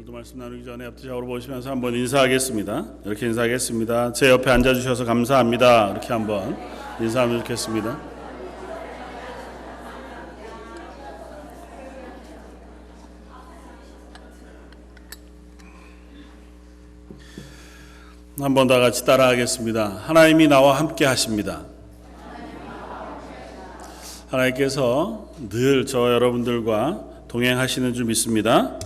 오늘도 말씀 나누기 전에 앞뒤 좌우로 보시면서 한번 인사하겠습니다. 이렇게 인사하겠습니다. 제 옆에 앉아주셔서 감사합니다. 이렇게 한번 인사하면 좋겠습니다. 한번 다 같이 따라하겠습니다. 하나님이 나와 함께 하십니다. 하나님께서 늘 저 여러분들과 동행하시는 줄 믿습니다.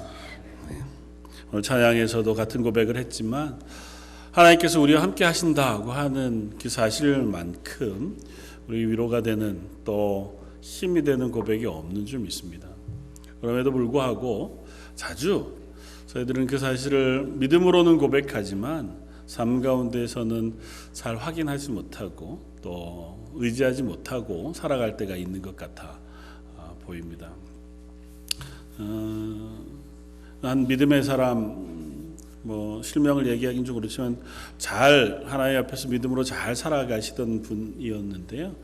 오늘 찬양에서도 같은 고백을 했지만 하나님께서 우리와 함께 하신다고 하는 그 사실만큼 우리 위로가 되는 또 힘이 되는 고백이 없는 줄 믿습니다. 그럼에도 불구하고 자주 저희들은 그 사실을 믿음으로는 고백하지만 삶 가운데에서는 잘 확인하지 못하고 또 의지하지 못하고 살아갈 때가 있는 것 같아 보입니다. 한 믿음의 사람, 실명을 얘기하긴 좀 그렇지만 잘 하나님 앞에서 믿음으로 잘 살아가시던 분이었는데요.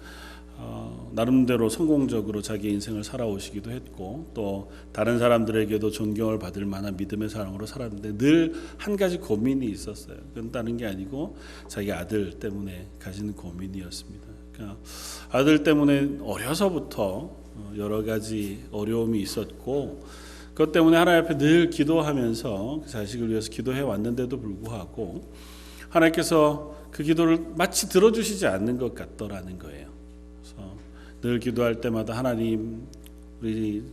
나름대로 성공적으로 자기 인생을 살아오시기도 했고 또 다른 사람들에게도 존경을 받을 만한 믿음의 사람으로 살았는데 늘 한 가지 고민이 있었어요. 그건 다른 게 아니고 자기 아들 때문에 가지는 고민이었습니다. 그러니까 아들 때문에 어려서부터 여러 가지 어려움이 있었고 그것 때문에 하나님 앞에 늘 기도하면서 그 자식을 위해서 기도해 왔는데도 불구하고 하나님께서 그 기도를 마치 들어주시지 않는 것 같더라는 거예요. 그래서 늘 기도할 때마다 하나님 우리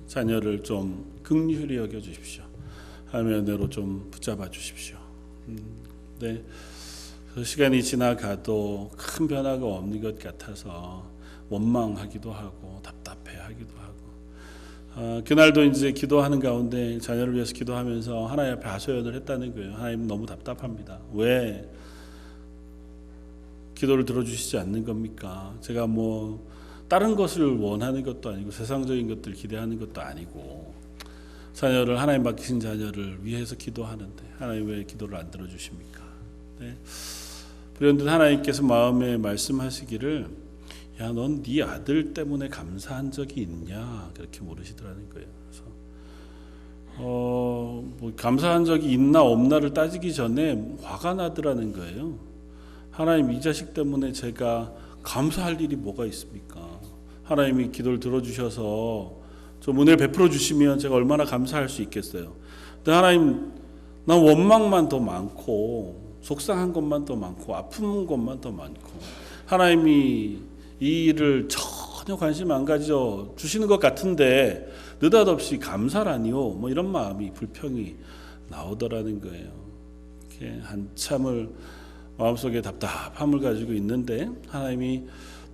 자녀를 좀 긍휼히 여겨 주십시오. 하나님의 은혜로 좀 붙잡아 주십시오. 네. 그 시간이 지나가도 큰 변화가 없는 것 같아서 원망하기도 하고 답답해하기도 하고 그날도 이제 기도하는 가운데 자녀를 위해서 기도하면서 하나님 앞에 하소연을 했다는 거예요. 하나님 너무 답답합니다. 왜 기도를 들어주시지 않는 겁니까? 제가 다른 것을 원하는 것도 아니고 세상적인 것들 기대하는 것도 아니고 자녀를 하나님 맡기신 자녀를 위해서 기도하는데 하나님 왜 기도를 안 들어주십니까? 네. 그런데 하나님께서 마음에 말씀하시기를 야, 넌 네 아들 때문에 감사한 적이 있냐? 그렇게 물으시더라는 거예요. 그래서 감사한 적이 있나 없나를 따지기 전에 화가 나더라는 거예요. 하나님 이 자식 때문에 제가 감사할 일이 뭐가 있습니까? 하나님이 기도를 들어주셔서 좀 은혜를 베풀어 주시면 제가 얼마나 감사할 수 있겠어요. 근데 하나님 난 원망만 더 많고 속상한 것만 더 많고 아픈 것만 더 많고 하나님이 이 일을 전혀 관심 안 가져 주시는 것 같은데 느닷없이 감사라니요 이런 마음이 불평이 나오더라는 거예요. 이렇게 한참을 마음속에 답답함을 가지고 있는데 하나님이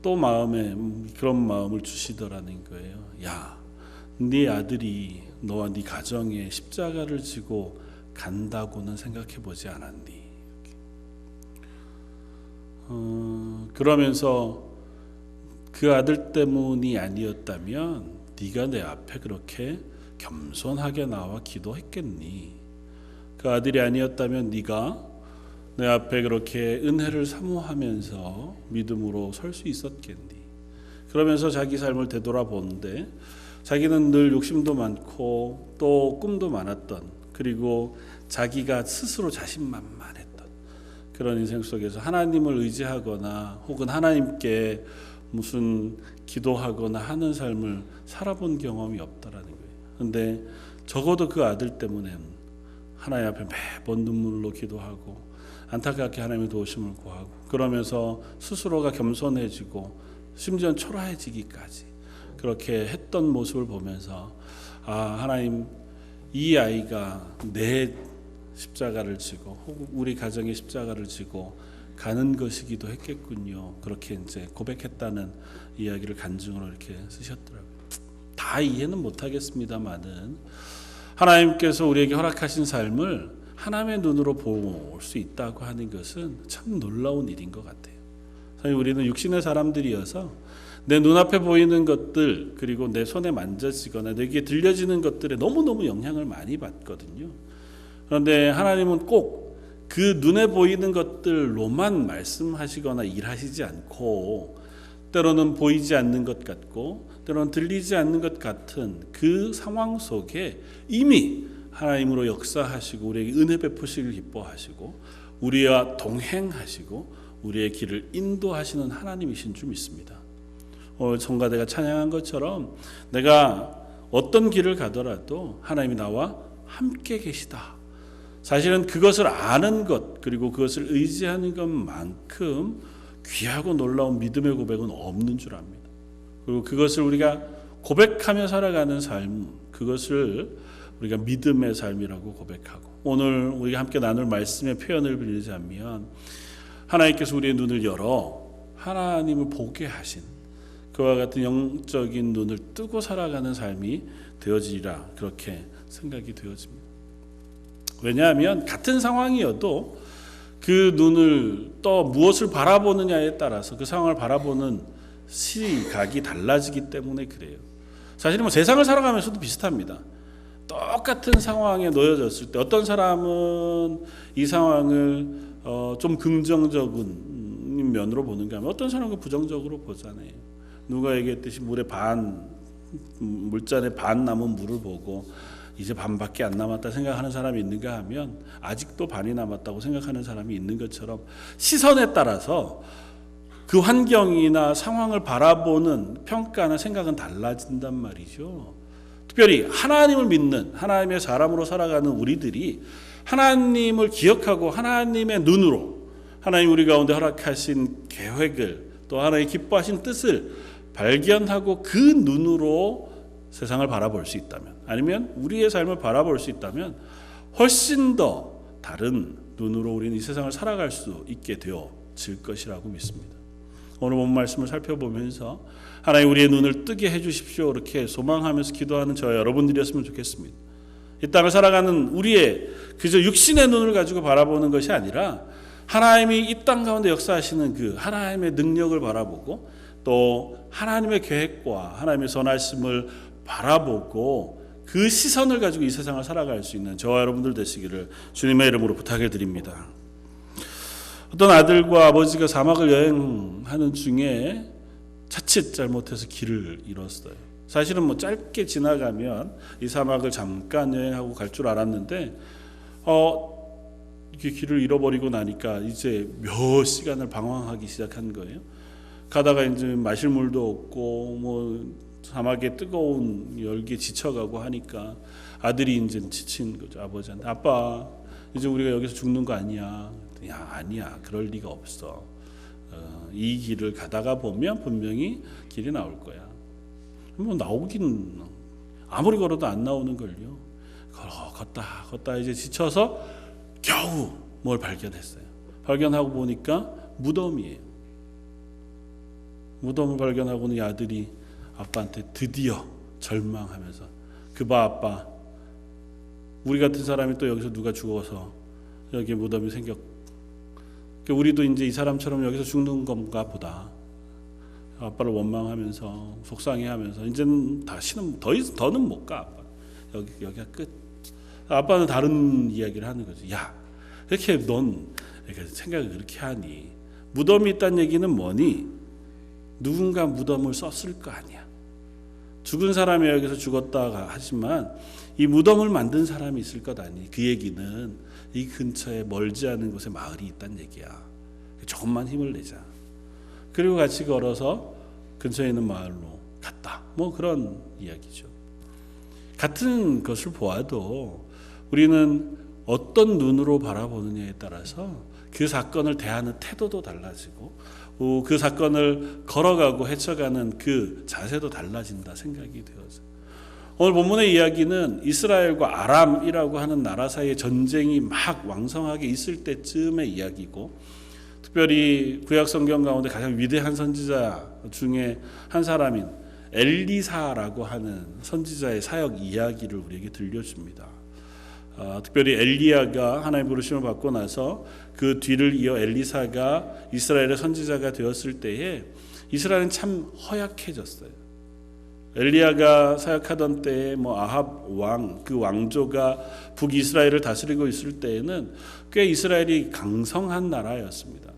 또 마음에 그런 마음을 주시더라는 거예요. 야, 네 아들이 너와 네 가정에 십자가를 지고 간다고는 생각해 보지 않았니? 그러면서 그 아들 때문이 아니었다면 네가 내 앞에 그렇게 겸손하게 나와 기도했겠니? 그 아들이 아니었다면 네가 내 앞에 그렇게 은혜를 사모하면서 믿음으로 설 수 있었겠니? 그러면서 자기 삶을 되돌아보는데 자기는 늘 욕심도 많고 또 꿈도 많았던 그리고 자기가 스스로 자신만만했던 그런 인생 속에서 하나님을 의지하거나 혹은 하나님께 무슨 기도하거나 하는 삶을 살아본 경험이 없다라는 거예요. 그런데 적어도 그 아들 때문에 하나님 앞에 매번 눈물로 기도하고 안타깝게 하나님의 도우심을 구하고 그러면서 스스로가 겸손해지고 심지어는 초라해지기까지 그렇게 했던 모습을 보면서 하나님 이 아이가 내 십자가를 지고 혹은 우리 가정의 십자가를 지고 가는 것이기도 했겠군요. 그렇게 이제 고백했다는 이야기를 간증으로 이렇게 쓰셨더라고요. 다 이해는 못하겠습니다만은 하나님께서 우리에게 허락하신 삶을 하나님의 눈으로 볼 수 있다고 하는 것은 참 놀라운 일인 것 같아요. 사실 우리는 육신의 사람들이어서 내 눈앞에 보이는 것들 그리고 내 손에 만져지거나 내게 들려지는 것들에 너무너무 영향을 많이 받거든요. 그런데 하나님은 꼭 그 눈에 보이는 것들로만 말씀하시거나 일하시지 않고 때로는 보이지 않는 것 같고 때로는 들리지 않는 것 같은 그 상황 속에 이미 하나님으로 역사하시고 우리에게 은혜 베푸시길 기뻐하시고 우리와 동행하시고 우리의 길을 인도하시는 하나님이신 줄 믿습니다. 오늘 성가대가 찬양한 것처럼 내가 어떤 길을 가더라도 하나님이 나와 함께 계시다. 사실은 그것을 아는 것 그리고 그것을 의지하는 것만큼 귀하고 놀라운 믿음의 고백은 없는 줄 압니다. 그리고 그것을 우리가 고백하며 살아가는 삶, 그것을 우리가 믿음의 삶이라고 고백하고, 오늘 우리가 함께 나눌 말씀의 표현을 빌리자면 하나님께서 우리의 눈을 열어 하나님을 보게 하신 그와 같은 영적인 눈을 뜨고 살아가는 삶이 되어지리라, 그렇게 생각이 되어집니다. 왜냐하면 같은 상황이어도 그 눈을 또 무엇을 바라보느냐에 따라서 그 상황을 바라보는 시각이 달라지기 때문에 그래요. 사실은 세상을 살아가면서도 비슷합니다. 똑같은 상황에 놓여졌을 때 어떤 사람은 이 상황을 좀 긍정적인 면으로 보는가 하면 어떤 사람은 부정적으로 보잖아요. 누가 얘기했듯이 물잔에 반 남은 물을 보고 이제 반밖에 안 남았다 생각하는 사람이 있는가 하면 아직도 반이 남았다고 생각하는 사람이 있는 것처럼 시선에 따라서 그 환경이나 상황을 바라보는 평가나 생각은 달라진단 말이죠. 특별히 하나님을 믿는 하나님의 사람으로 살아가는 우리들이 하나님을 기억하고 하나님의 눈으로 하나님 우리 가운데 허락하신 계획을 또 하나님 기뻐하신 뜻을 발견하고 그 눈으로 세상을 바라볼 수 있다면, 아니면 우리의 삶을 바라볼 수 있다면 훨씬 더 다른 눈으로 우리는 이 세상을 살아갈 수 있게 되어질 것이라고 믿습니다. 오늘 본 말씀을 살펴보면서 하나님 우리의 눈을 뜨게 해주십시오, 이렇게 소망하면서 기도하는 저와 여러분들이었으면 좋겠습니다. 이 땅을 살아가는 우리의 그저 육신의 눈을 가지고 바라보는 것이 아니라 하나님이 이 땅 가운데 역사하시는 그 하나님의 능력을 바라보고 또 하나님의 계획과 하나님의 선하심을 바라보고 그 시선을 가지고 이 세상을 살아갈 수 있는 저와 여러분들 되시기를 주님의 이름으로 부탁을 드립니다. 어떤 아들과 아버지가 사막을 여행하는 중에 자칫 잘못해서 길을 잃었어요. 사실은 짧게 지나가면 이 사막을 잠깐 여행하고 갈 줄 알았는데 이렇게 길을 잃어버리고 나니까 이제 몇 시간을 방황하기 시작한 거예요. 가다가 이제 마실 물도 없고 사막의 뜨거운 열기에 지쳐가고 하니까 아들이 이제 지친 거죠. 아버지한테, 아빠 이제 우리가 여기서 죽는 거 아니야? 야, 아니야, 그럴 리가 없어. 이 길을 가다가 보면 분명히 길이 나올 거야. 나오긴 아무리 걸어도 안 나오는 걸요. 걷다 이제 지쳐서 겨우 뭘 발견했어요. 발견하고 보니까 무덤이에요. 무덤을 발견하고는 이 아들이 아빠한테 드디어 절망하면서, 그봐 아빠, 우리 같은 사람이 또 여기서 누가 죽어서 여기 무덤이 우리도 이제 이 사람처럼 여기서 죽는 건가 보다. 아빠를 원망하면서 속상해하면서 이제는 다시는 더는 못 가. 아빠 여기가 끝. 아빠는 다른 이야기를 하는 거죠. 야, 이렇게 넌 생각을 그렇게 하니 무덤이 있다는 얘기는 뭐니? 누군가 무덤을 썼을 거 아니야. 죽은 사람이 여기서 죽었다 하지만 이 무덤을 만든 사람이 있을 것 아니. 그 얘기는 이 근처에 멀지 않은 곳에 마을이 있다는 얘기야. 조금만 힘을 내자. 그리고 같이 걸어서 근처에 있는 마을로 갔다. 그런 이야기죠. 같은 것을 보아도 우리는 어떤 눈으로 바라보느냐에 따라서 그 사건을 대하는 태도도 달라지고 그 사건을 걸어가고 헤쳐가는 그 자세도 달라진다 생각이 되어서, 오늘 본문의 이야기는 이스라엘과 아람이라고 하는 나라 사이의 전쟁이 막 왕성하게 있을 때쯤의 이야기고, 특별히 구약 성경 가운데 가장 위대한 선지자 중에 한 사람인 엘리사라고 하는 선지자의 사역 이야기를 우리에게 들려줍니다. 특별히 엘리야가 하나님 부르심을 받고 나서 그 뒤를 이어 엘리사가 이스라엘의 선지자가 되었을 때에 이스라엘은 참 허약해졌어요. 엘리야가 사역하던 때에 아합 왕, 그 왕조가 북이스라엘을 다스리고 있을 때에는 꽤 이스라엘이 강성한 나라였습니다.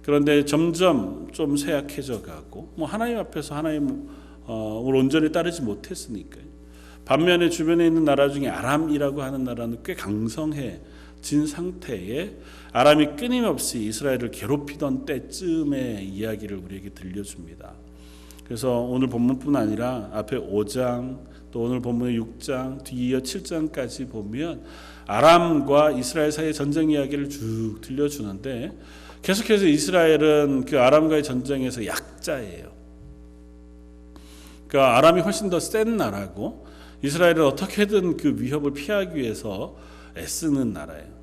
그런데 점점 좀 쇠약해져 가고 하나님 앞에서 하나님을 온전히 따르지 못했으니까요. 반면에 주변에 있는 나라 중에 아람이라고 하는 나라는 꽤 강성해진 상태에 아람이 끊임없이 이스라엘을 괴롭히던 때쯤의 이야기를 우리에게 들려줍니다. 그래서 오늘 본문뿐 아니라 앞에 5장 또 오늘 본문의 6장 뒤이어 7장까지 보면 아람과 이스라엘 사이의 전쟁 이야기를 쭉 들려주는데 계속해서 이스라엘은 그 아람과의 전쟁에서 약자예요. 그러니까 아람이 훨씬 더 센 나라고 이스라엘은 어떻게든 그 위협을 피하기 위해서 애쓰는 나라예요.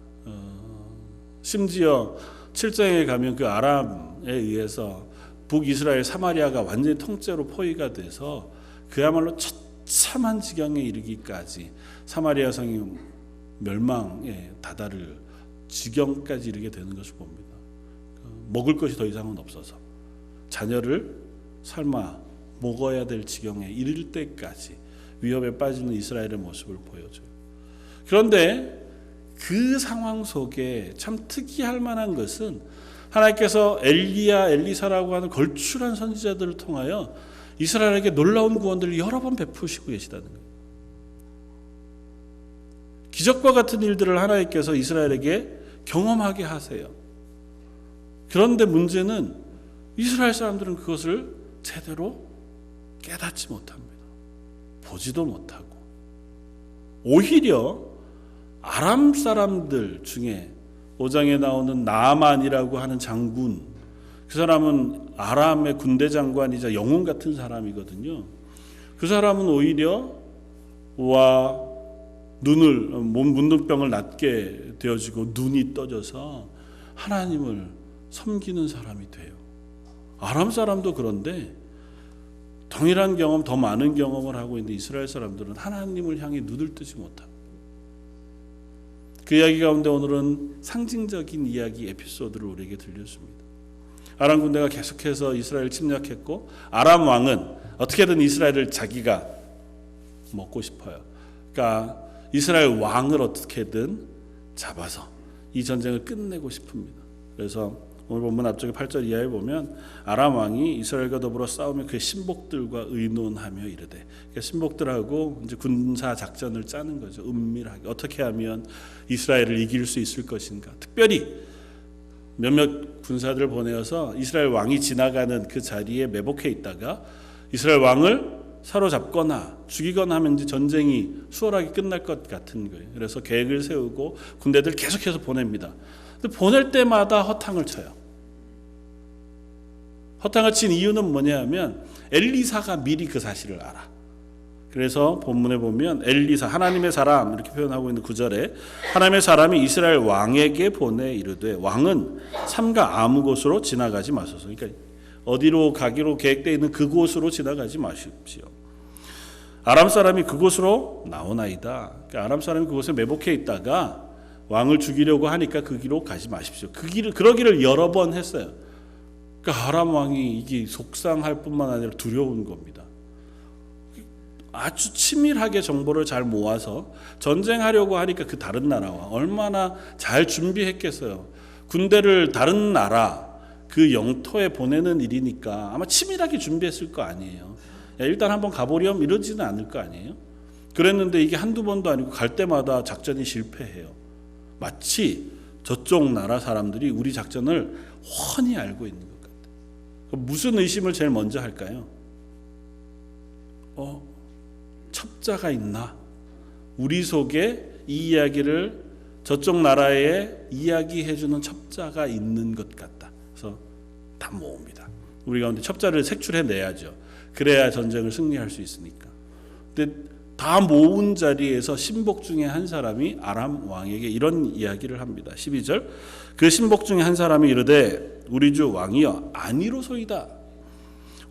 심지어 7장에 가면 그 아람에 의해서 북이스라엘 사마리아가 완전히 통째로 포위가 돼서 그야말로 처참한 지경에 이르기까지 사마리아 성이 멸망에 다다를 지경까지 이르게 되는 것을 봅니다. 먹을 것이 더 이상은 없어서 자녀를 삶아 먹어야 될 지경에 이를 때까지 위협에 빠지는 이스라엘의 모습을 보여줘요. 그런데 그 상황 속에 참 특이할 만한 것은 하나님께서 엘리야, 엘리사라고 하는 걸출한 선지자들을 통하여 이스라엘에게 놀라운 구원들을 여러 번 베푸시고 계시다는 거예요. 기적과 같은 일들을 하나님께서 이스라엘에게 경험하게 하세요. 그런데 문제는 이스라엘 사람들은 그것을 제대로 깨닫지 못합니다. 보지도 못하고 오히려 아람 사람들 중에 5장에 나오는 나아만이라고 하는 장군, 그 사람은 아람의 군대 장관이자 영웅 같은 사람이거든요. 그 사람은 오히려 몸 문둥병을 낫게 되어지고 눈이 떠져서 하나님을 섬기는 사람이 돼요. 아람 사람도 그런데 동일한 경험, 더 많은 경험을 하고 있는 이스라엘 사람들은 하나님을 향해 눈을 뜨지 못합니다. 그 이야기 가운데 오늘은 상징적인 이야기 에피소드를 우리에게 들려줍니다. 아람 군대가 계속해서 이스라엘을 침략했고 아람 왕은 어떻게든 이스라엘을 자기가 먹고 싶어요. 그러니까 이스라엘 왕을 어떻게든 잡아서 이 전쟁을 끝내고 싶습니다. 그래서 오늘 본문 앞쪽에 8절 이하에 보면 아람 왕이 이스라엘과 더불어 싸우며 그의 신복들과 의논하며 이르되, 그러니까 신복들하고 이제 군사 작전을 짜는 거죠. 은밀하게 어떻게 하면 이스라엘을 이길 수 있을 것인가. 특별히 몇몇 군사들을 보내어서 이스라엘 왕이 지나가는 그 자리에 매복해 있다가 이스라엘 왕을 사로잡거나 죽이거나 하면 이제 전쟁이 수월하게 끝날 것 같은 거예요. 그래서 계획을 세우고 군대들 계속해서 보냅니다. 근데 보낼 때마다 허탕을 쳐요. 허탕을 친 이유는 뭐냐면 엘리사가 미리 그 사실을 알아. 그래서 본문에 보면 엘리사, 하나님의 사람 이렇게 표현하고 있는 9절에 하나님의 사람이 이스라엘 왕에게 보내 이르되 왕은 삼가 아무 곳으로 지나가지 마소서. 그러니까 어디로 가기로 계획되어 있는 그곳으로 지나가지 마십시오. 아람 사람이 그곳으로 나오나이다. 그러니까 아람 사람이 그곳에 매복해 있다가 왕을 죽이려고 하니까 그 길로 가지 마십시오. 그러기를 여러 번 했어요. 그러니까 아람 왕이 이게 속상할 뿐만 아니라 두려운 겁니다. 아주 치밀하게 정보를 잘 모아서 전쟁하려고 하니까 그 다른 나라와 얼마나 잘 준비했겠어요. 군대를 다른 나라 그 영토에 보내는 일이니까 아마 치밀하게 준비했을 거 아니에요. 일단 한번 가보렴 이러지는 않을 거 아니에요. 그랬는데 이게 한두 번도 아니고 갈 때마다 작전이 실패해요. 마치 저쪽 나라 사람들이 우리 작전을 훤히 알고 있는 것 같아요. 무슨 의심을 제일 먼저 할까요? 첩자가 있나? 우리 속에 이 이야기를 저쪽 나라에 이야기해주는 첩자가 있는 것 같다. 그래서 다 모읍니다. 우리 가운데 첩자를 색출해내야죠. 그래야 전쟁을 승리할 수 있으니까. 근데 다 모은 자리에서 신복 중에 한 사람이 아람 왕에게 이런 이야기를 합니다. 12절 그 신복 중에 한 사람이 이르되 우리 주 왕이여 아니로소이다.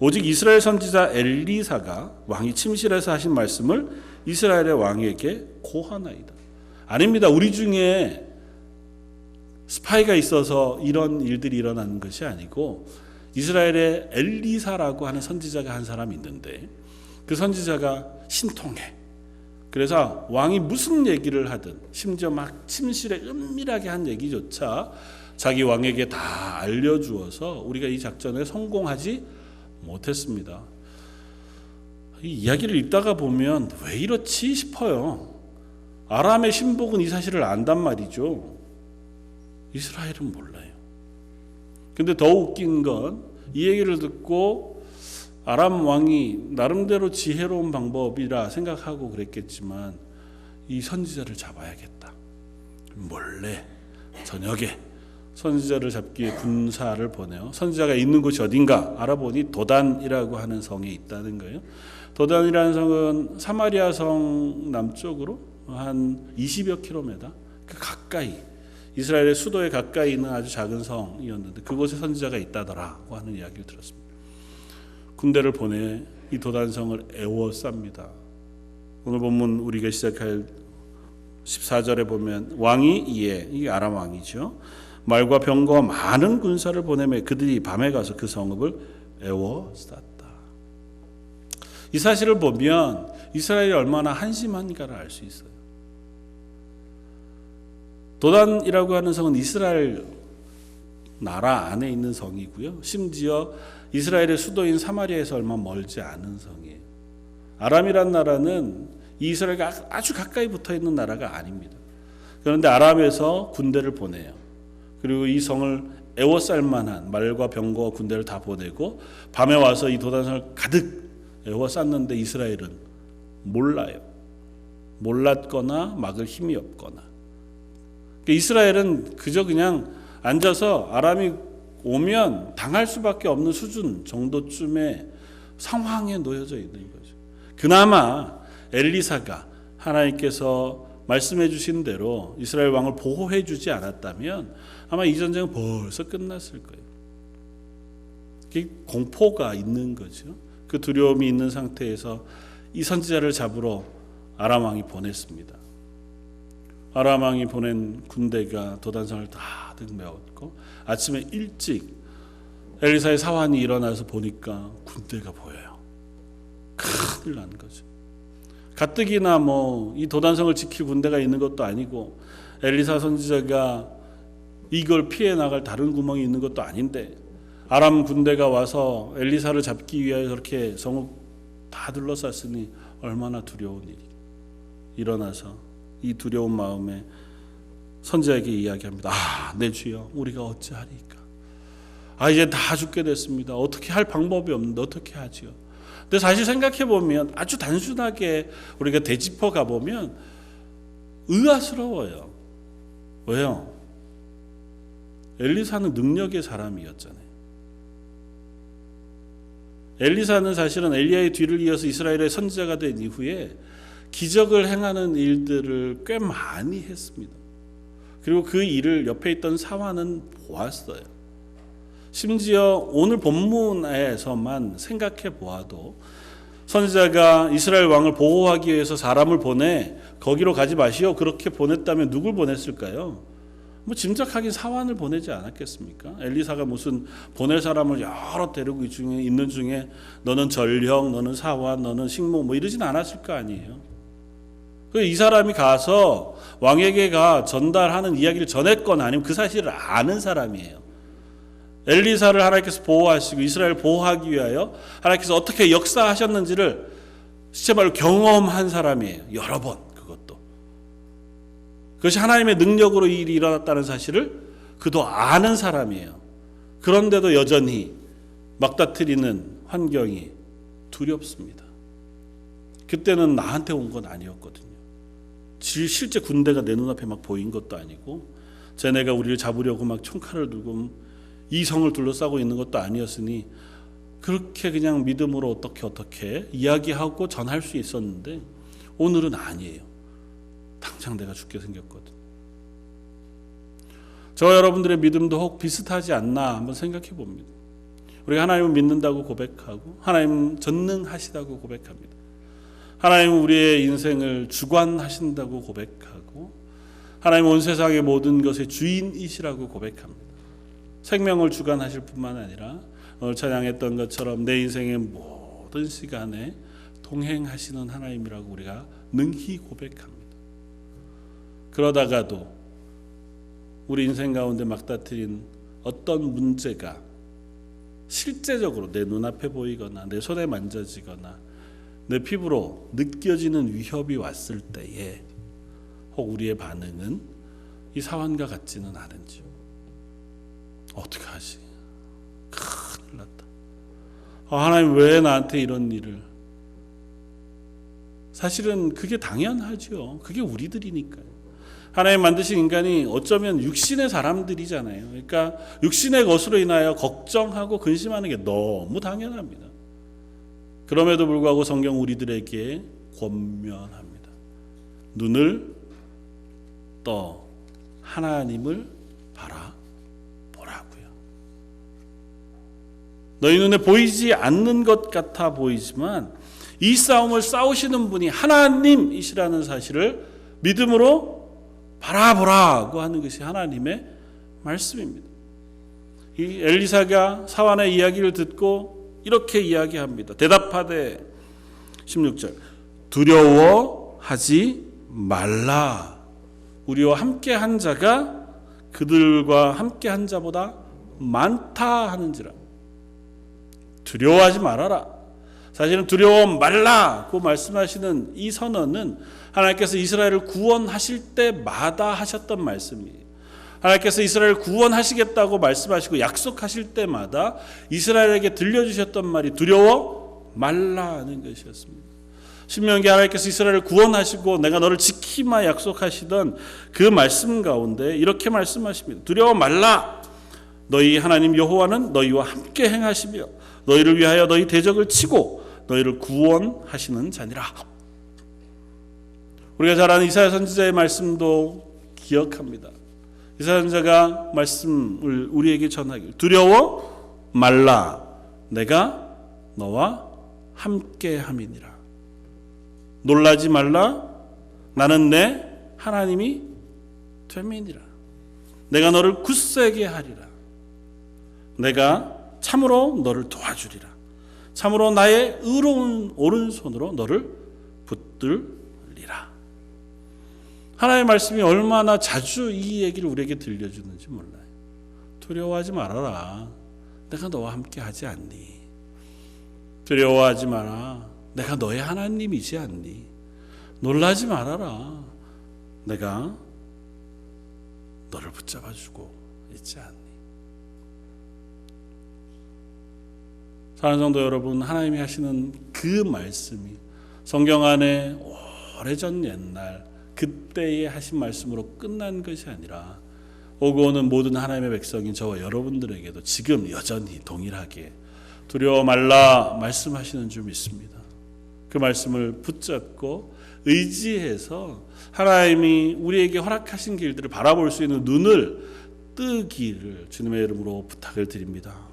오직 이스라엘 선지자 엘리사가 왕이 침실에서 하신 말씀을 이스라엘의 왕에게 고하나이다. 아닙니다. 우리 중에 스파이가 있어서 이런 일들이 일어나는 것이 아니고 이스라엘의 엘리사라고 하는 선지자가 한 사람이 있는데 그 선지자가 신통해. 그래서 왕이 무슨 얘기를 하든 심지어 막 침실에 은밀하게 한 얘기조차 자기 왕에게 다 알려주어서 우리가 이 작전에 성공하지 못했습니다. 이 이야기를 읽다가 보면 왜 이렇지 싶어요. 아람의 신복은 이 사실을 안단 말이죠. 이스라엘은 몰라요. 근데 더 웃긴 건 이 얘기를 듣고 아람 왕이 나름대로 지혜로운 방법이라 생각하고 그랬겠지만 이 선지자를 잡아야겠다. 몰래 저녁에 선지자를 잡기 위해 군사를 보내요. 선지자가 있는 곳이 어딘가 알아보니 도단이라고 하는 성에 있다는 거예요. 도단이라는 성은 사마리아 성 남쪽으로 한 20여 킬로미터 그 가까이 이스라엘의 수도에 가까이 있는 아주 작은 성이었는데 그곳에 선지자가 있다더라고 하는 이야기를 들었습니다. 군대를 보내 이 도단성을 에워쌉니다. 오늘 본문 우리가 시작할 14절에 보면 왕이 이에 이게 아람 왕이죠. 말과 병거와 많은 군사를 보내매 그들이 밤에 가서 그 성읍을 에워쌌다. 이 사실을 보면 이스라엘이 얼마나 한심한가를 알 수 있어요. 도단이라고 하는 성은 이스라엘 나라 안에 있는 성이고요. 심지어 이스라엘의 수도인 사마리아에서 얼마 멀지 않은 성이에요. 아람이란 나라는 이스라엘과 아주 가까이 붙어 있는 나라가 아닙니다. 그런데 아람에서 군대를 보내요. 그리고 이 성을 에워쌀 만한 말과 병거와 군대를 다 보내고 밤에 와서 이 도단성을 가득 에워쌌는데 이스라엘은 몰라요. 몰랐거나 막을 힘이 없거나. 이스라엘은 그저 그냥 앉아서 아람이 오면 당할 수밖에 없는 수준 정도쯤의 상황에 놓여져 있는 거죠. 그나마 엘리사가 하나님께서 말씀해 주신 대로 이스라엘 왕을 보호해 주지 않았다면 아마 이 전쟁은 벌써 끝났을 거예요. 그게 공포가 있는 거죠. 그 두려움이 있는 상태에서 이 선지자를 잡으러 아람 왕이 보냈습니다. 아람 왕이 보낸 군대가 도단성을 가득 메웠고 아침에 일찍 엘리사의 사환이 일어나서 보니까 군대가 보여요. 큰일 난 거죠. 가뜩이나 이 도단성을 지킬 군대가 있는 것도 아니고 엘리사 선지자가 이걸 피해 나갈 다른 구멍이 있는 것도 아닌데 아람 군대가 와서 엘리사를 잡기 위하여 그렇게 성읍 다 둘러쌌으니 얼마나 두려운 일이. 일어나서 이 두려운 마음에 선지자에게 이야기합니다. 내 주여, 우리가 어찌하리까? 이제 다 죽게 됐습니다. 어떻게 할 방법이 없는데 어떻게 하지요? 근데 사실 생각해 보면 아주 단순하게 우리가 되짚어 가 보면 의아스러워요. 왜요? 엘리사는 능력의 사람이었잖아요. 엘리사는 사실은 엘리야의 뒤를 이어서 이스라엘의 선지자가 된 이후에 기적을 행하는 일들을 꽤 많이 했습니다. 그리고 그 일을 옆에 있던 사환은 보았어요. 심지어 오늘 본문에서만 생각해 보아도 선지자가 이스라엘 왕을 보호하기 위해서 사람을 보내 거기로 가지 마시오 그렇게 보냈다면 누굴 보냈을까요? 짐작하긴 사환을 보내지 않았겠습니까? 엘리사가 무슨 보낼 사람을 여러 데리고 있는 중에 너는 전령, 너는 사환, 너는 식모 이러진 않았을 거 아니에요. 이 사람이 가서 왕에게 전달하는 이야기를 전했거나 아니면 그 사실을 아는 사람이에요. 엘리사를 하나님께서 보호하시고 이스라엘을 보호하기 위하여 하나님께서 어떻게 역사하셨는지를 진짜 말로 경험한 사람이에요. 여러 번 그것도. 그것이 하나님의 능력으로 일이 일어났다는 사실을 그도 아는 사람이에요. 그런데도 여전히 막다트리는 환경이 두렵습니다. 그때는 나한테 온 건 아니었거든요. 실제 군대가 내 눈앞에 막 보인 것도 아니고 쟤네가 우리를 잡으려고 막 총칼을 들고 이 성을 둘러싸고 있는 것도 아니었으니 그렇게 그냥 믿음으로 어떻게 이야기하고 전할 수 있었는데 오늘은 아니에요. 당장 내가 죽게 생겼거든. 저와 여러분들의 믿음도 혹 비슷하지 않나 한번 생각해 봅니다. 우리가 하나님을 믿는다고 고백하고 하나님 전능하시다고 고백합니다. 하나님은 우리의 인생을 주관하신다고 고백하고 하나님은 온 세상의 모든 것의 주인이시라고 고백합니다. 생명을 주관하실 뿐만 아니라 오늘 찬양했던 것처럼 내 인생의 모든 시간에 동행하시는 하나님이라고 우리가 능히 고백합니다. 그러다가도 우리 인생 가운데 막다트린 어떤 문제가 실제적으로 내 눈앞에 보이거나 내 손에 만져지거나 내 피부로 느껴지는 위협이 왔을 때에 혹 우리의 반응은 이 사환과 같지는 않은지요. 어떡하지? 큰일 났다. 하나님 왜 나한테 이런 일을? 사실은 그게 당연하죠. 그게 우리들이니까요. 하나님 만드신 인간이 어쩌면 육신의 사람들이잖아요. 그러니까 육신의 것으로 인하여 걱정하고 근심하는 게 너무 당연합니다. 그럼에도 불구하고 성경 우리들에게 권면합니다. 눈을 떠 하나님을 바라보라고요. 너희 눈에 보이지 않는 것 같아 보이지만 이 싸움을 싸우시는 분이 하나님이시라는 사실을 믿음으로 바라보라고 하는 것이 하나님의 말씀입니다. 이 엘리사가 사환의 이야기를 듣고 이렇게 이야기합니다. 대답하되 16절 두려워하지 말라. 우리와 함께 한 자가 그들과 함께 한 자보다 많다 하는지라. 두려워하지 말아라. 사실은 두려워 말라고 말씀하시는 이 선언은 하나님께서 이스라엘을 구원하실 때마다 하셨던 말씀이에요. 하나님께서 이스라엘을 구원하시겠다고 말씀하시고 약속하실 때마다 이스라엘에게 들려주셨던 말이 두려워 말라는 것이었습니다. 신명기 하나님께서 이스라엘을 구원하시고 내가 너를 지키마 약속하시던 그 말씀 가운데 이렇게 말씀하십니다. 두려워 말라. 너희 하나님 여호와는 너희와 함께 행하시며 너희를 위하여 너희 대적을 치고 너희를 구원하시는 자니라. 우리가 잘 아는 이사야 선지자의 말씀도 기억합니다. 이사야 선지자가 말씀을 우리에게 전하길 두려워 말라. 내가 너와 함께 함이니라. 놀라지 말라. 나는 내 하나님이 됨이니라. 내가 너를 굳세게 하리라. 내가 참으로 너를 도와주리라. 참으로 나의 의로운 오른손으로 너를 붙들리라. 하나님의 말씀이 얼마나 자주 이 얘기를 우리에게 들려주는지 몰라요. 두려워하지 말아라. 내가 너와 함께 하지 않니? 두려워하지 마라. 내가 너의 하나님이지 않니? 놀라지 말아라. 내가 너를 붙잡아주고 있지 않니? 사랑하는 성도 여러분, 하나님이 하시는 그 말씀이 성경 안에 오래전 옛날 그때에 하신 말씀으로 끝난 것이 아니라 오고 오는 모든 하나님의 백성인 저와 여러분들에게도 지금 여전히 동일하게 두려워 말라 말씀하시는 줄 믿습니다. 그 말씀을 붙잡고 의지해서 하나님이 우리에게 허락하신 길들을 바라볼 수 있는 눈을 뜨기를 주님의 이름으로 부탁을 드립니다.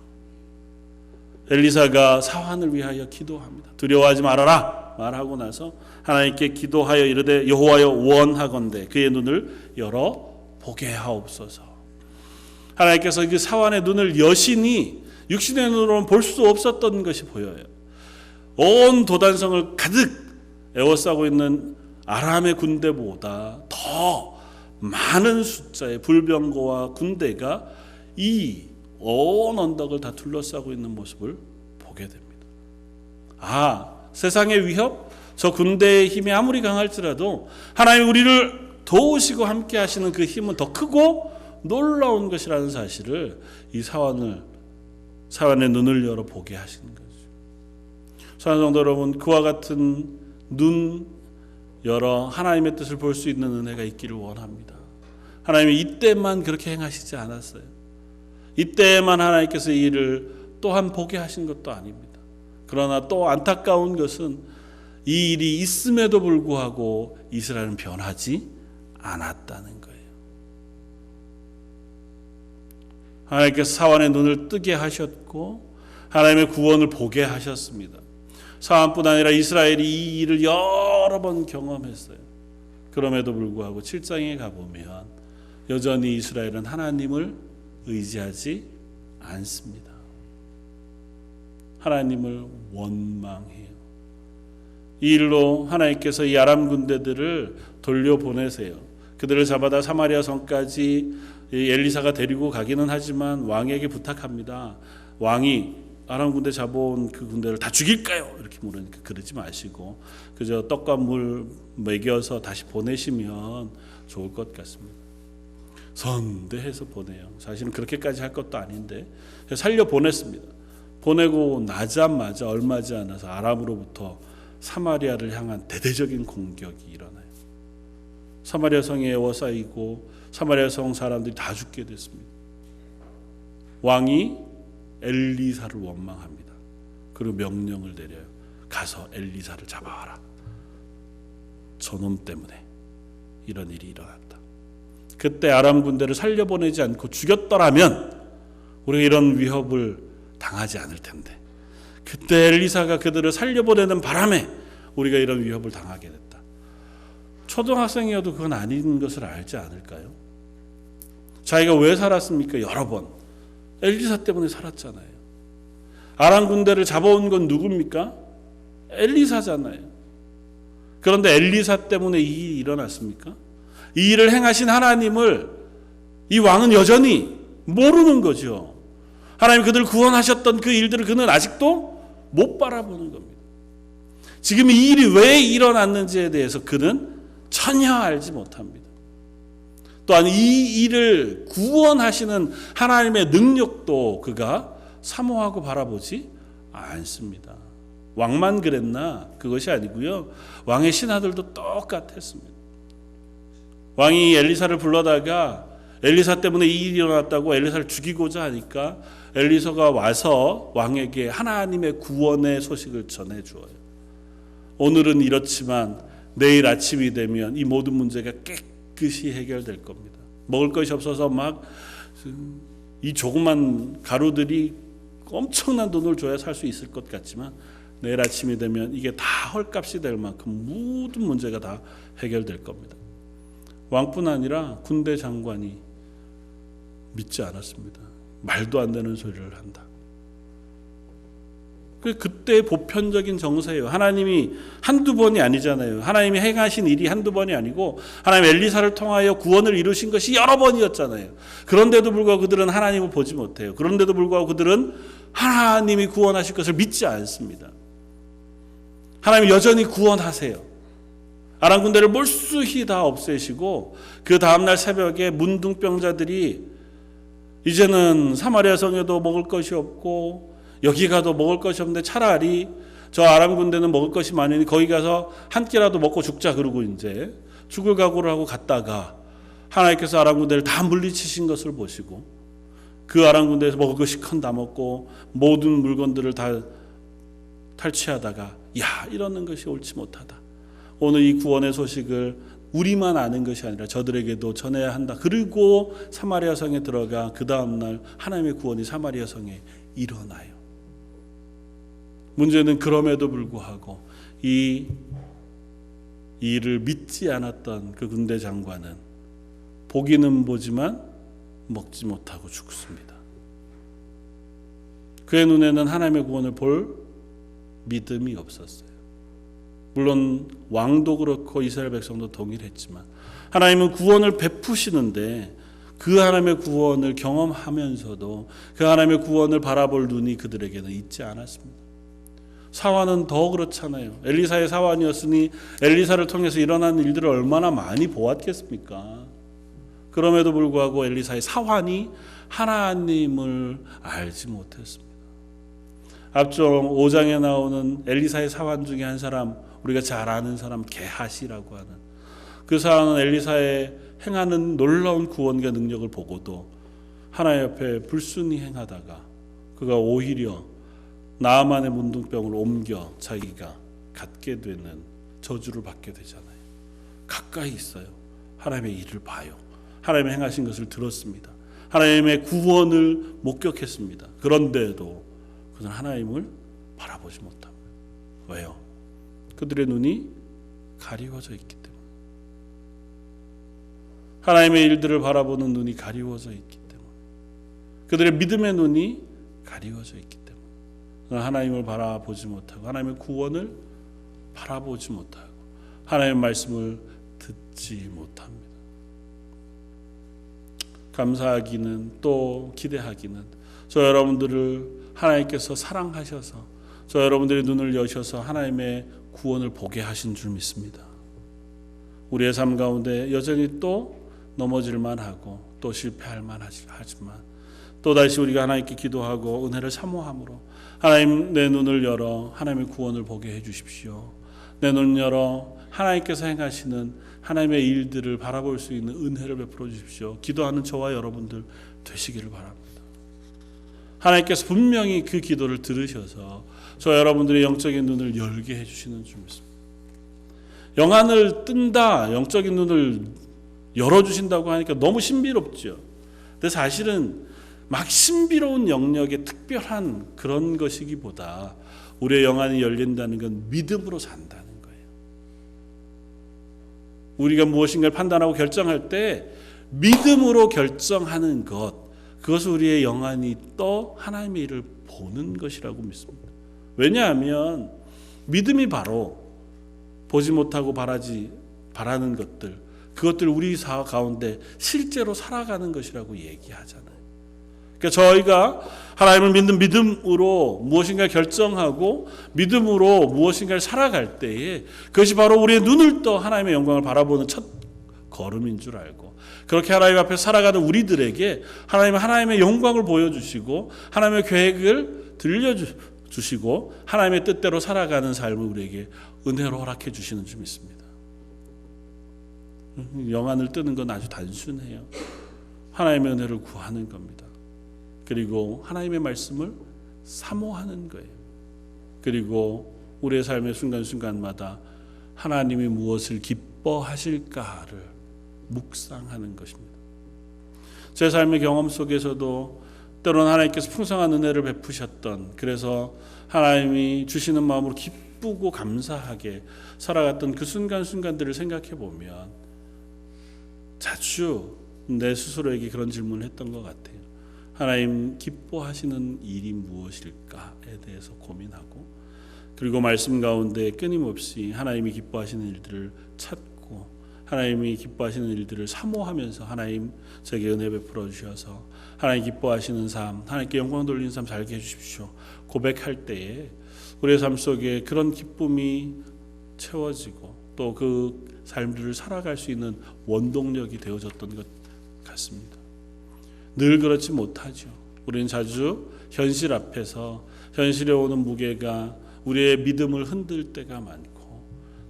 엘리사가 사환을 위하여 기도합니다. 두려워하지 말아라 말하고 나서 하나님께 기도하여 이르되 여호와여 원하건대 그의 눈을 열어 보게 하옵소서. 하나님께서 그 사환의 눈을 여시니 육신의 눈으로는 볼 수 없었던 것이 보여요. 온 도단성을 가득 에워싸고 있는 아람의 군대보다 더 많은 숫자의 불병거와 군대가 이 온 언덕을 다 둘러싸고 있는 모습을 보게 됩니다. 세상의 위협, 저 군대의 힘이 아무리 강할지라도 하나님 우리를 도우시고 함께 하시는 그 힘은 더 크고 놀라운 것이라는 사실을 이 사환의 눈을 열어 보게 하시는 거죠. 사랑하는 성도 여러분, 그와 같은 눈 열어 하나님의 뜻을 볼 수 있는 은혜가 있기를 원합니다. 하나님이 이때만 그렇게 행하시지 않았어요. 이때만 하나님께서 이 일을 또한 보게 하신 것도 아닙니다. 그러나 또 안타까운 것은 이 일이 있음에도 불구하고 이스라엘은 변하지 않았다는 거예요. 하나님께서 사환의 눈을 뜨게 하셨고 하나님의 구원을 보게 하셨습니다. 사환뿐 아니라 이스라엘이 이 일을 여러 번 경험했어요. 그럼에도 불구하고 7장에 가보면 여전히 이스라엘은 하나님을 의지하지 않습니다. 하나님을 원망해요. 이 일로 하나님께서 이 아람 군대들을 돌려보내세요. 그들을 잡아다 사마리아 성까지 엘리사가 데리고 가기는 하지만 왕에게 부탁합니다. 왕이 아람 군대 잡아온 그 군대를 다 죽일까요? 이렇게 물으니까 그러지 마시고 그저 떡과 물 먹여서 다시 보내시면 좋을 것 같습니다. 선대해서 보내요. 사실은 그렇게까지 할 것도 아닌데 살려 보냈습니다. 보내고 나자마자 얼마지 않아서 아람으로부터 사마리아를 향한 대대적인 공격이 일어나요. 사마리아 성에 에워싸이고 사마리아 성 사람들이 다 죽게 됐습니다. 왕이 엘리사를 원망합니다. 그리고 명령을 내려요. 가서 엘리사를 잡아와라. 저놈 때문에 이런 일이 일어났다. 그때 아람 군대를 살려보내지 않고 죽였더라면 우리가 이런 위협을 당하지 않을 텐데, 그때 엘리사가 그들을 살려보내는 바람에 우리가 이런 위협을 당하게 됐다. 초등학생이어도 그건 아닌 것을 알지 않을까요? 자기가 왜 살았습니까? 여러 번 엘리사 때문에 살았잖아요. 아람 군대를 잡아온 건 누굽니까? 엘리사잖아요. 그런데 엘리사 때문에 이 일이 일어났습니까? 이 일을 행하신 하나님을 이 왕은 여전히 모르는 거죠. 하나님 그들을 구원하셨던 그 일들을 그는 아직도 못 바라보는 겁니다. 지금 이 일이 왜 일어났는지에 대해서 그는 전혀 알지 못합니다. 또한 이 일을 구원하시는 하나님의 능력도 그가 사모하고 바라보지 않습니다. 왕만 그랬나? 그것이 아니고요. 왕의 신하들도 똑같았습니다. 왕이 엘리사를 불러다가 엘리사 때문에 이 일이 일어났다고 엘리사를 죽이고자 하니까 엘리사가 와서 왕에게 하나님의 구원의 소식을 전해주어요. 오늘은 이렇지만 내일 아침이 되면 이 모든 문제가 깨끗이 해결될 겁니다. 먹을 것이 없어서 막 이 조그만 가루들이 엄청난 돈을 줘야 살 수 있을 것 같지만 내일 아침이 되면 이게 다 헐값이 될 만큼 모든 문제가 다 해결될 겁니다. 왕뿐 아니라 군대 장관이 믿지 않았습니다. 말도 안 되는 소리를 한다. 그때의 보편적인 정세예요. 하나님이 한두 번이 아니잖아요. 하나님이 행하신 일이 한두 번이 아니고 하나님 엘리사를 통하여 구원을 이루신 것이 여러 번이었잖아요. 그런데도 불구하고 그들은 하나님을 보지 못해요. 그런데도 불구하고 그들은 하나님이 구원하실 것을 믿지 않습니다. 하나님 여전히 구원하세요. 아람 군대를 몰수히 다 없애시고 그 다음날 새벽에 문둥병자들이 이제는 사마리아 성에도 먹을 것이 없고 여기 가도 먹을 것이 없는데 차라리 저 아람 군대는 먹을 것이 많으니 거기 가서 한 끼라도 먹고 죽자 그러고 이제 죽을 각오를 하고 갔다가 하나님께서 아람 군대를 다 물리치신 것을 보시고 그 아람 군대에서 먹을 것이 큰 다 먹고 모든 물건들을 다 탈취하다가 야 이러는 것이 옳지 못하다. 오늘 이 구원의 소식을 우리만 아는 것이 아니라 저들에게도 전해야 한다. 그리고 사마리아 성에 들어가 그 다음날 하나님의 구원이 사마리아 성에 일어나요. 문제는 그럼에도 불구하고 이 일을 믿지 않았던 그 군대 장관은 보기는 보지만 먹지 못하고 죽습니다. 그의 눈에는 하나님의 구원을 볼 믿음이 없었어요. 물론 왕도 그렇고 이스라엘 백성도 동일했지만 하나님은 구원을 베푸시는데 그 하나님의 구원을 경험하면서도 그 하나님의 구원을 바라볼 눈이 그들에게는 있지 않았습니다. 사환은 더 그렇잖아요. 엘리사의 사환이었으니 엘리사를 통해서 일어난 일들을 얼마나 많이 보았겠습니까? 그럼에도 불구하고 엘리사의 사환이 하나님을 알지 못했습니다. 앞쪽 5장에 나오는 엘리사의 사환 중에 한 사람, 우리가 잘 아는 사람 게하시라고 하는 그 사람은 엘리사의 행하는 놀라운 구원과 능력을 보고도 하나님 앞에 불순히 행하다가 그가 오히려 나아만의 문둥병을 옮겨 자기가 갖게 되는 저주를 받게 되잖아요. 가까이 있어요. 하나님의 일을 봐요. 하나님의 행하신 것을 들었습니다. 하나님의 구원을 목격했습니다. 그런데도 그들은 하나님을 바라보지 못합니다. 왜요? 그들의 눈이 가리워져 있기 때문에. 하나님의 일들을 바라보는 눈이 가리워져 있기 때문에. 그들의 믿음의 눈이 가리워져 있기 때문에. 하나님을 바라보지 못하고 하나님의 구원을 바라보지 못하고 하나님의 말씀을 듣지 못합니다. 감사하기는 또 기대하기는 저 여러분들을 하나님께서 사랑하셔서 저 여러분들의 눈을 여셔서 하나님의 구원을 보게 하신 줄 믿습니다. 우리의 삶 가운데 여전히 또 넘어질 만하고 또 실패할 만하지만 또다시 우리가 하나님께 기도하고 은혜를 사모함으로 하나님 내 눈을 열어 하나님의 구원을 보게 해주십시오. 내 눈을 열어 하나님께서 행하시는 하나님의 일들을 바라볼 수 있는 은혜를 베풀어 주십시오. 기도하는 저와 여러분들 되시기를 바랍니다. 하나님께서 분명히 그 기도를 들으셔서 저 여러분들의 영적인 눈을 열게 해주시는 줄 믿습니다. 영안을 뜬다, 영적인 눈을 열어주신다고 하니까 너무 신비롭죠. 근데 사실은 막 신비로운 영역의 특별한 그런 것이기보다 우리의 영안이 열린다는 건 믿음으로 산다는 거예요. 우리가 무엇인가를 판단하고 결정할 때 믿음으로 결정하는 것, 그것은 우리의 영안이 떠 하나님의 일을 보는 것이라고 믿습니다. 왜냐하면 믿음이 바로 보지 못하고 바라는 것들, 그것들 우리 사회 가운데 실제로 살아가는 것이라고 얘기하잖아요. 그러니까 저희가 하나님을 믿는 믿음으로 무엇인가 결정하고 믿음으로 무엇인가를 살아갈 때에 그것이 바로 우리의 눈을 떠 하나님의 영광을 바라보는 첫 걸음인 줄 알고, 그렇게 하나님 앞에 살아가는 우리들에게 하나님의 영광을 보여주시고 하나님의 계획을 들려주시고 하나님의 뜻대로 살아가는 삶을 우리에게 은혜로 허락해 주시는 줄 믿습니다. 영안을 뜨는 건 아주 단순해요. 하나님의 은혜를 구하는 겁니다. 그리고 하나님의 말씀을 사모하는 거예요. 그리고 우리의 삶의 순간순간마다 하나님이 무엇을 기뻐하실까를 묵상하는 것입니다. 제 삶의 경험 속에서도 때로는 하나님께서 풍성한 은혜를 베푸셨던, 그래서 하나님이 주시는 마음으로 기쁘고 감사하게 살아갔던 그 순간순간들을 생각해 보면 자주 내 스스로에게 그런 질문을 했던 것 같아요. 하나님 기뻐하시는 일이 무엇일까에 대해서 고민하고, 그리고 말씀 가운데 끊임없이 하나님이 기뻐하시는 일들을 찾고 하나님이 기뻐하시는 일들을 사모하면서 하나님 제게 은혜 베풀어 주셔서 하나님 기뻐하시는 삶, 하나님께 영광 돌리는 삶 살게 해주십시오 고백할 때에 우리의 삶 속에 그런 기쁨이 채워지고 또 그 삶들을 살아갈 수 있는 원동력이 되어졌던 것 같습니다. 늘 그렇지 못하죠. 우리는 자주 현실 앞에서 현실에 오는 무게가 우리의 믿음을 흔들 때가 많고,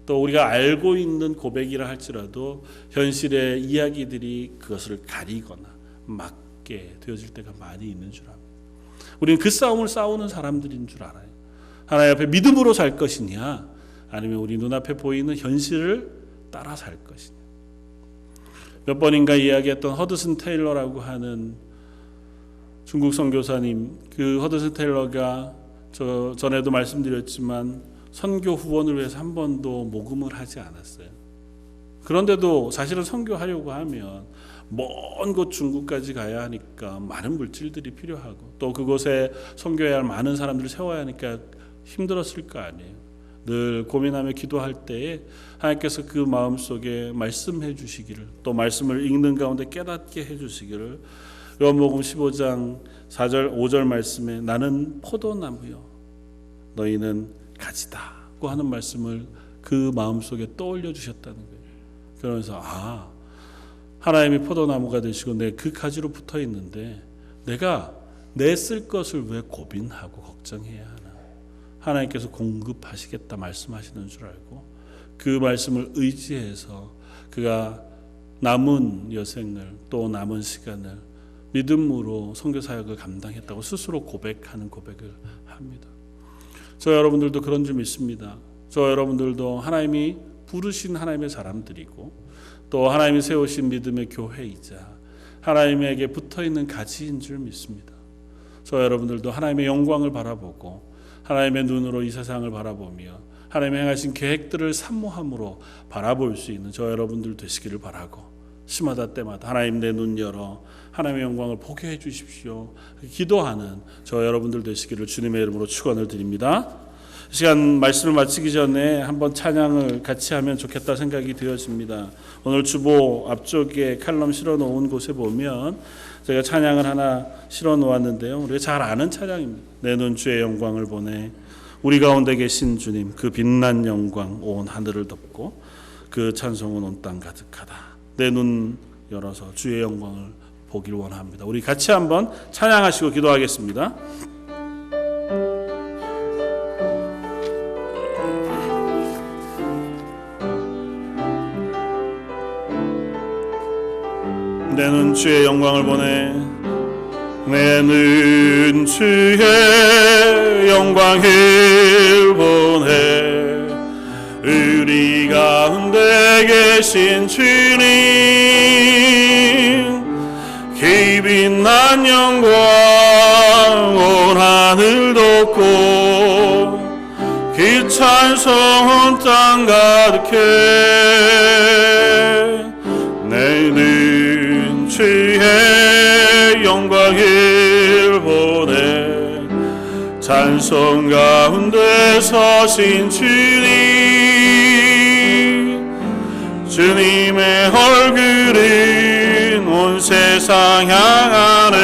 또 우리가 알고 있는 고백이라 할지라도 현실의 이야기들이 그것을 가리거나 막게 되어질 때가 많이 있는 줄 압니다. 우리는 그 싸움을 싸우는 사람들인 줄 알아요. 하나님 앞에 믿음으로 살 것이냐, 아니면 우리 눈앞에 보이는 현실을 따라 살 것이냐. 몇 번인가 이야기했던 허드슨 테일러라고 하는 중국 선교사님, 그 허드슨 테일러가 전에도 말씀드렸지만 선교 후원을 위해서 한 번도 모금을 하지 않았어요. 그런데도 사실은 선교하려고 하면 먼 곳 중국까지 가야 하니까 많은 물질들이 필요하고, 또 그곳에 선교해야 할 많은 사람들을 세워야 하니까 힘들었을 거 아니에요. 늘 고민하며 기도할 때에 하나님께서 그 마음속에 말씀해 주시기를, 또 말씀을 읽는 가운데 깨닫게 해 주시기를, 요한복음 15장 4절 5절 말씀에 나는 포도나무요 너희는 가지다고 하는 말씀을 그 마음속에 떠올려 주셨다는 거예요. 그러면서 하나님이 포도나무가 되시고 내 그 가지로 붙어 있는데 내가 내 쓸 것을 왜 고민하고 걱정해야 하나. 하나님께서 공급하시겠다 말씀하시는 줄 알고 그 말씀을 의지해서 그가 남은 여생을, 또 남은 시간을 믿음으로 선교 사역을 감당했다고 스스로 고백하는 고백을 합니다. 저 여러분들도 그런 줄 믿습니다. 저 여러분들도 하나님이 부르신 하나님의 사람들이고, 또 하나님이 세우신 믿음의 교회이자 하나님에게 붙어있는 가지인 줄 믿습니다. 저 여러분들도 하나님의 영광을 바라보고 하나님의 눈으로 이 세상을 바라보며 하나님의 행하신 계획들을 산모함으로 바라볼 수 있는 저 여러분들 되시기를 바라고, 시마다 때마다 하나님 내 눈 열어 하나님의 영광을 보게 해주십시오 기도하는 저 여러분들 되시기를 주님의 이름으로 축원을 드립니다. 시간 말씀을 마치기 전에 한번 찬양을 같이 하면 좋겠다 생각이 되어집니다. 오늘 주보 앞쪽에 칼럼 실어 놓은 곳에 보면 제가 찬양을 하나 실어 놓았는데요. 우리가 잘 아는 찬양입니다. 내 눈 주의 영광을 보네. 우리 가운데 계신 주님, 그 빛난 영광 온 하늘을 덮고 그 찬송은 온 땅 가득하다. 내 눈 열어서 주의 영광을 보길 원합니다. 우리 같이 한번 찬양하시고 기도하겠습니다. 내 눈 주의 영광을 보네. 내 눈 주의 영광을 보네. 우리 가운데 계신 주님, 그 빛난 영광 온 하늘 덮고 그 찬송 온 땅 가득해. 내 눈 주의 영광을 보네. 찬송 가운데 서신 주님의 얼굴은 온 세상 향하네.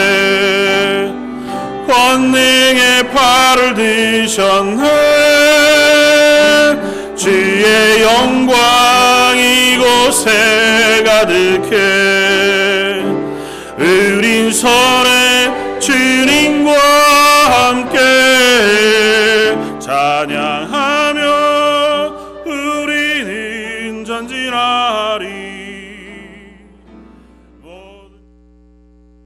권능의 팔을 드셨네. 주의 영광 이곳에 가득해. 우린 설에 주님과 함께 찬양하며 우리는 전진하리.